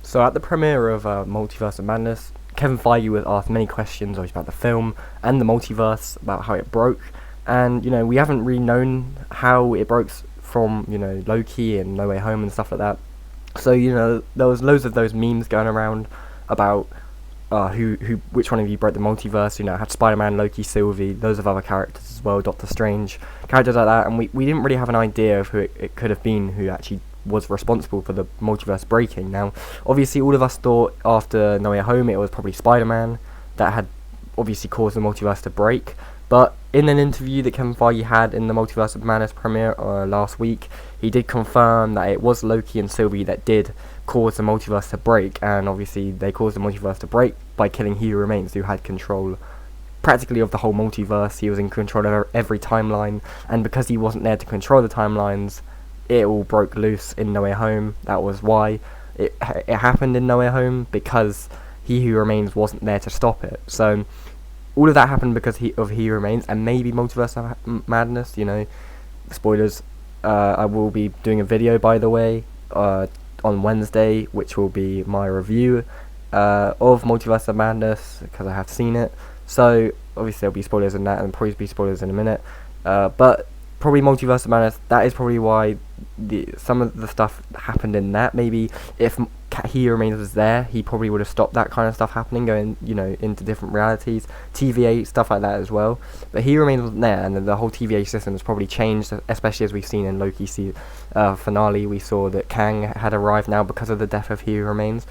So at the premiere of Multiverse of Madness, Kevin Feige was asked many questions obviously about the film and the multiverse, about how it broke, and we haven't really known how it broke from Loki and No Way Home and stuff like that. So there was loads of those memes going around about which one of you broke the multiverse. It had Spider-Man, Loki, Sylvie, loads of other characters as well, Doctor Strange, characters like that, and we didn't really have an idea of who it could have been who actually was responsible for the multiverse breaking. Now, obviously, all of us thought after No Way Home it was probably Spider-Man that had obviously caused the multiverse to break. But in an interview that Kevin Feige had in the Multiverse of Madness premiere last week, he did confirm that it was Loki and Sylvie that did cause the multiverse to break, and obviously they caused the multiverse to break by killing He Who Remains, who had control practically of the whole multiverse. He was in control of every timeline, and because he wasn't there to control the timelines, it all broke loose in No Way Home. That was why it happened in No Way Home, because He Who Remains wasn't there to stop it. So all of that happened because He Who Remains, and maybe Multiverse of Madness. Spoilers. I will be doing a video, by the way, on Wednesday, which will be my review of Multiverse of Madness, because I have seen it. So obviously there'll be spoilers in that, and probably be spoilers in a minute. But probably Multiverse of Madness, that is probably why some of the stuff happened in that. Maybe if He Remains was there, he probably would have stopped that kind of stuff happening, going into different realities, TVA, stuff like that as well. But He Remains wasn't there, and the whole TVA system has probably changed, especially as we've seen in Loki's finale. We saw that Kang had arrived now because of the death of He Who Remains.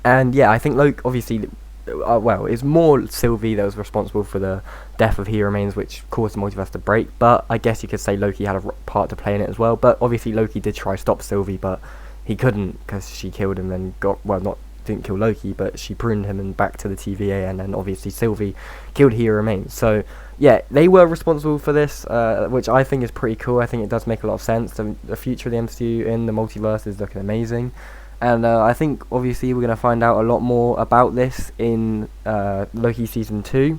And yeah, I think Loki, obviously, it's more Sylvie that was responsible for the death of He Remains, which caused the multiverse to break. But I guess you could say Loki had a part to play in it as well. But obviously Loki did try to stop Sylvie, but he couldn't, because she killed him and didn't kill Loki, but she pruned him and back to the TVA, and then obviously Sylvie killed He Who Remains. So yeah, they were responsible for this, which I think is pretty cool. I think it does make a lot of sense. The future of the MCU in the multiverse is looking amazing. And I think obviously we're going to find out a lot more about this in Loki Season 2.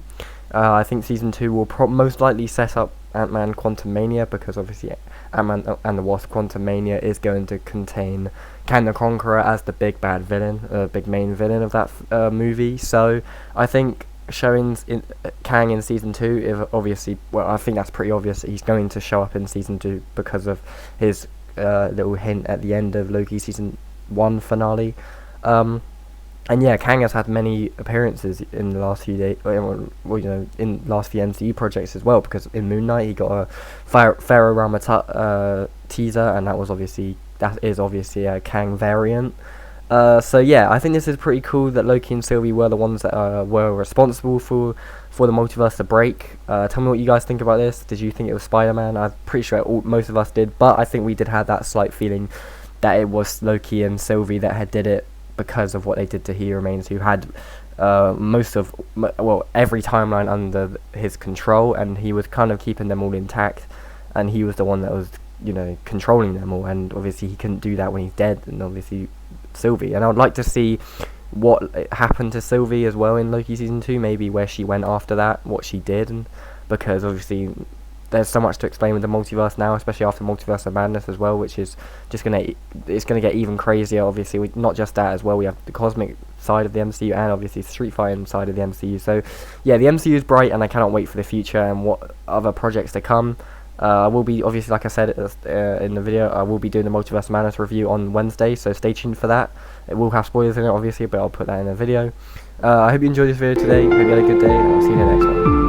I think Season 2 will most likely set up Ant-Man Quantumania, because obviously Ant-Man and the Wasp Quantumania is going to contain Kang the Conqueror as the big bad villain, big main villain of that movie. So I think showing Kang in Season 2, I think that's pretty obvious that he's going to show up in Season 2 because of his little hint at the end of Loki Season 1 finale. And yeah, Kang has had many appearances in the last few days, in last few MCU projects as well, because in Moon Knight he got a Pharaoh Ramatut teaser, and that is obviously a Kang variant. So yeah, I think this is pretty cool that Loki and Sylvie were the ones that were responsible for the multiverse to break. Tell me what you guys think about this. Did you think it was Spider-Man? I'm pretty sure most of us did, but I think we did have that slight feeling that it was Loki and Sylvie that had did it, because of what they did to He Remains, who had every timeline under his control, and he was kind of keeping them all intact, and he was the one that was controlling them all, and obviously he couldn't do that when he's dead, and obviously Sylvie. And I would like to see what happened to Sylvie as well in Loki Season 2, maybe where she went after that, what she did, and because obviously there's so much to explain with the multiverse now, especially after Multiverse of Madness as well, which is just gonna get even crazier. Obviously, not just that as well. We have the cosmic side of the MCU, and obviously the street fighting side of the MCU. So yeah, the MCU is bright, and I cannot wait for the future and what other projects to come. I will be, obviously, like I said in the video, I will be doing the Multiverse of Madness review on Wednesday, so stay tuned for that. It will have spoilers in it, obviously, but I'll put that in a video. I hope you enjoyed this video today. Hope you had a good day, and I'll see you in the next one.